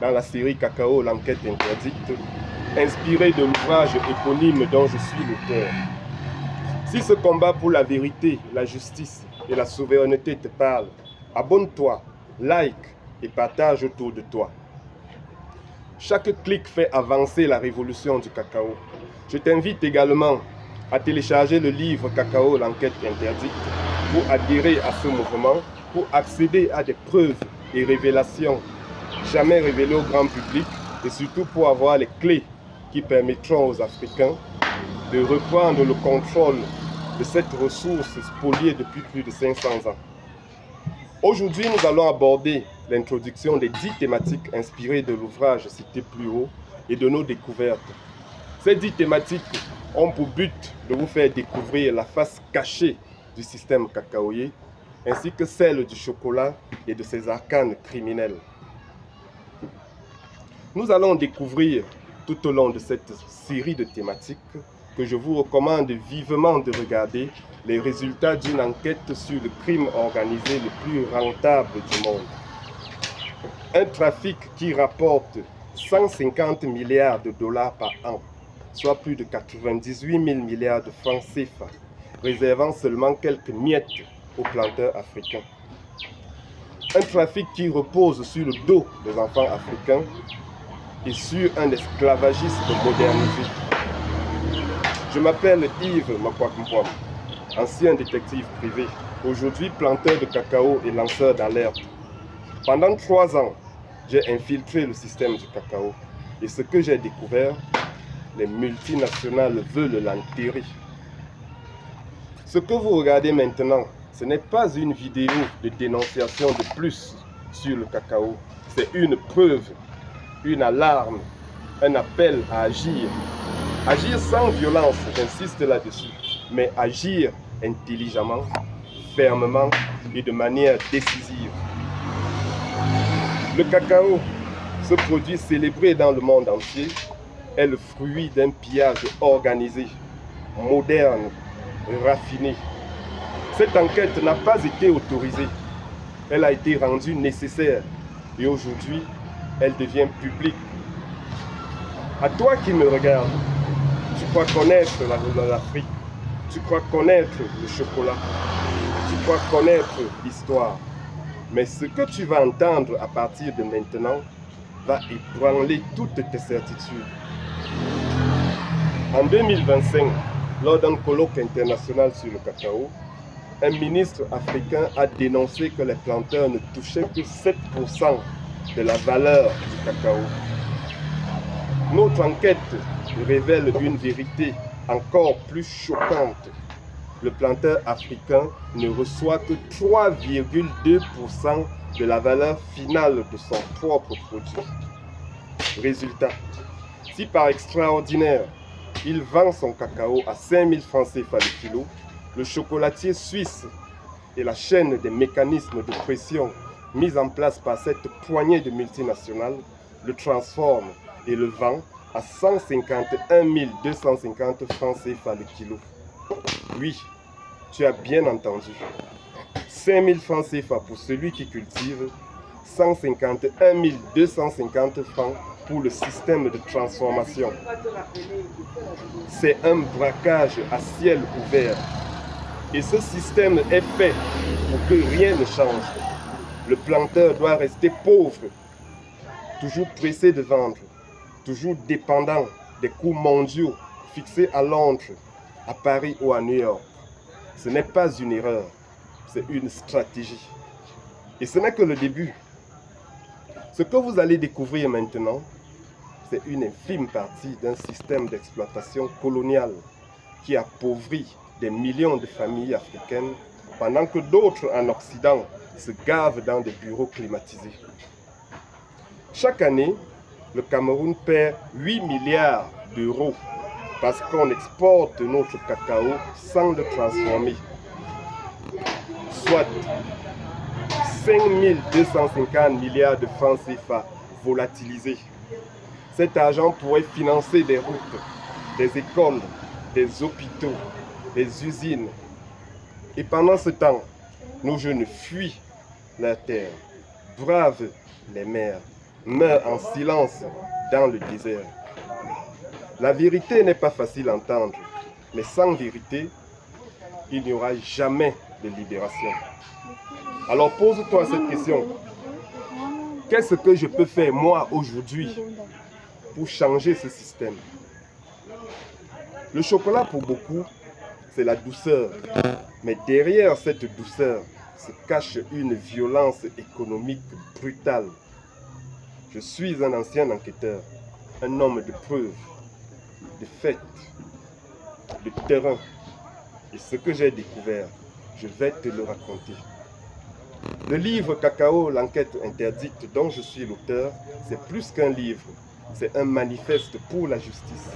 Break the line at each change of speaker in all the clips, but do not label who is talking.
dans la série Cacao, l'enquête interdite, inspirée de l'ouvrage éponyme dont je suis l'auteur. Si ce combat pour la vérité, la justice et la souveraineté te parle, abonne-toi, like et partage autour de toi. Chaque clic fait avancer la révolution du cacao. Je t'invite également à télécharger le livre Cacao, l'enquête interdite pour adhérer à ce mouvement, pour accéder à des preuves et révélations jamais révélées au grand public et surtout pour avoir les clés qui permettront aux Africains de reprendre le contrôle de cette ressource spoliée depuis plus de 500 ans. Aujourd'hui, nous allons aborder l'introduction des 10 thématiques inspirées de l'ouvrage cité plus haut et de nos découvertes. Ces 10 thématiques ont pour but de vous faire découvrir la face cachée du système cacaoyer, ainsi que celle du chocolat et de ses arcanes criminels. Nous allons découvrir tout au long de cette série de thématiques que je vous recommande vivement de regarder les résultats d'une enquête sur le crime organisé le plus rentable du monde. Un trafic qui rapporte 150 milliards de dollars par an, soit plus de 98 000 milliards de francs CFA, réservant seulement quelques miettes aux planteurs africains. Un trafic qui repose sur le dos des enfants africains et sur un esclavagisme modernisé. Je m'appelle Yves Makwakumpwam, ancien détective privé, aujourd'hui planteur de cacao et lanceur d'alerte. Pendant 3 ans, j'ai infiltré le système du cacao et ce que j'ai découvert, les multinationales veulent l'enterrer. Ce que vous regardez maintenant, ce n'est pas une vidéo de dénonciation de plus sur le cacao, c'est une preuve, une alarme, un appel à agir. Agir sans violence, j'insiste là-dessus, mais agir intelligemment, fermement et de manière décisive. Le cacao, ce produit célébré dans le monde entier, est le fruit d'un pillage organisé, moderne, raffiné. Cette enquête n'a pas été autorisée, elle a été rendue nécessaire et aujourd'hui, elle devient publique. À toi qui me regardes, tu crois connaître l'Afrique, tu crois connaître le chocolat, tu crois connaître l'histoire. Mais ce que tu vas entendre à partir de maintenant va ébranler toutes tes certitudes. En 2025, lors d'un colloque international sur le cacao, un ministre africain a dénoncé que les planteurs ne touchaient que 7% de la valeur du cacao. Notre enquête révèle une vérité encore plus choquante. Le planteur africain ne reçoit que 3,2% de la valeur finale de son propre produit. Résultat, si par extraordinaire, il vend son cacao à 5 000 francs CFA le kilo, le chocolatier suisse et la chaîne des mécanismes de pression mis en place par cette poignée de multinationales le transforment et le vend à 151 250 francs CFA le kilo. Oui, tu as bien entendu. 5 000 francs CFA pour celui qui cultive, 151 250 francs pour le système de transformation. C'est un braquage à ciel ouvert. Et ce système est fait pour que rien ne change. Le planteur doit rester pauvre, toujours pressé de vendre, toujours dépendant des coûts mondiaux fixés à Londres, à Paris ou à New York. Ce n'est pas une erreur, c'est une stratégie. Et ce n'est que le début. Ce que vous allez découvrir maintenant, c'est une infime partie d'un système d'exploitation coloniale qui appauvrit des millions de familles africaines pendant que d'autres en Occident se gavent dans des bureaux climatisés. Chaque année, le Cameroun perd 8 milliards d'euros parce qu'on exporte notre cacao sans le transformer. Soit 5 250 milliards de francs CFA volatilisés. Cet argent pourrait financer des routes, des écoles, des hôpitaux, des usines. Et pendant ce temps, nos jeunes fuient la terre, bravent les mers, meurt en silence dans le désert. La vérité n'est pas facile à entendre, mais sans vérité, il n'y aura jamais de libération. Alors pose-toi cette question. Qu'est-ce que je peux faire moi aujourd'hui pour changer ce système? Le chocolat pour beaucoup, c'est la douceur. Mais derrière cette douceur se cache une violence économique brutale. Je suis un ancien enquêteur, un homme de preuves, de faits, de terrain. Et ce que j'ai découvert, je vais te le raconter. Le livre Cacao, l'enquête interdite dont je suis l'auteur, c'est plus qu'un livre, c'est un manifeste pour la justice,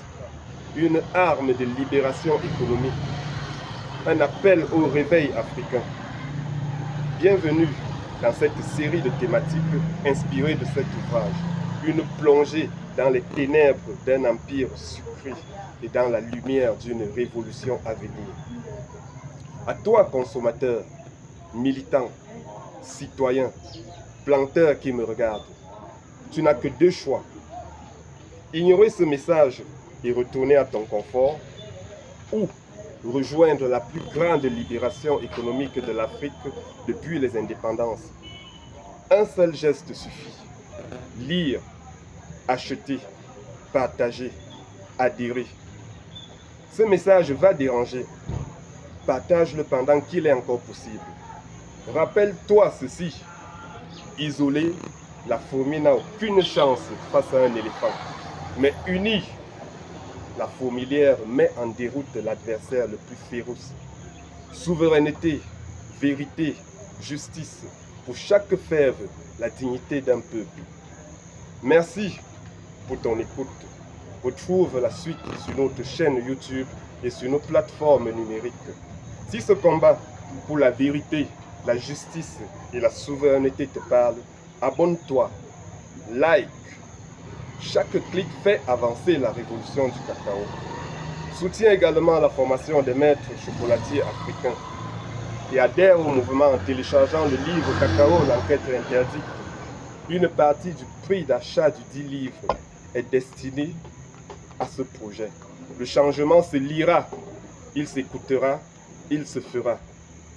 une arme de libération économique, un appel au réveil africain. Bienvenue dans cette série de thématiques inspirées de cet ouvrage, une plongée dans les ténèbres d'un empire sucré et dans la lumière d'une révolution à venir. À toi, consommateur, militant, citoyen, planteur qui me regarde, tu n'as que deux choix. Ignorer ce message et retourner à ton confort, ou rejoindre la plus grande libération économique de l'Afrique depuis les indépendances. Un seul geste suffit. Lire, acheter, partager, adhérer. Ce message va déranger. Partage-le pendant qu'il est encore possible. Rappelle-toi ceci. Isolé, la fourmi n'a aucune chance face à un éléphant. Mais unie, la fourmilière met en déroute l'adversaire le plus féroce. Souveraineté, vérité, justice, pour chaque fève, la dignité d'un peuple. Merci pour ton écoute. Retrouve la suite sur notre chaîne YouTube et sur nos plateformes numériques. Si ce combat pour la vérité, la justice et la souveraineté te parle, abonne-toi, like. Chaque clic fait avancer la révolution du cacao. Soutiens également la formation des maîtres chocolatiers africains et adhère au mouvement en téléchargeant le livre Cacao, l'enquête interdite. Une partie du prix d'achat du dit livre est destinée à ce projet. Le changement se lira, il s'écoutera, il se fera.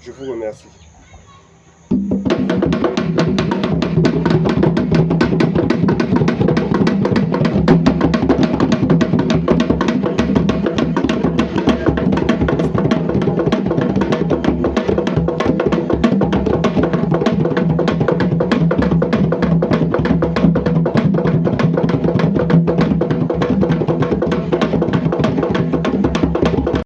Je vous remercie.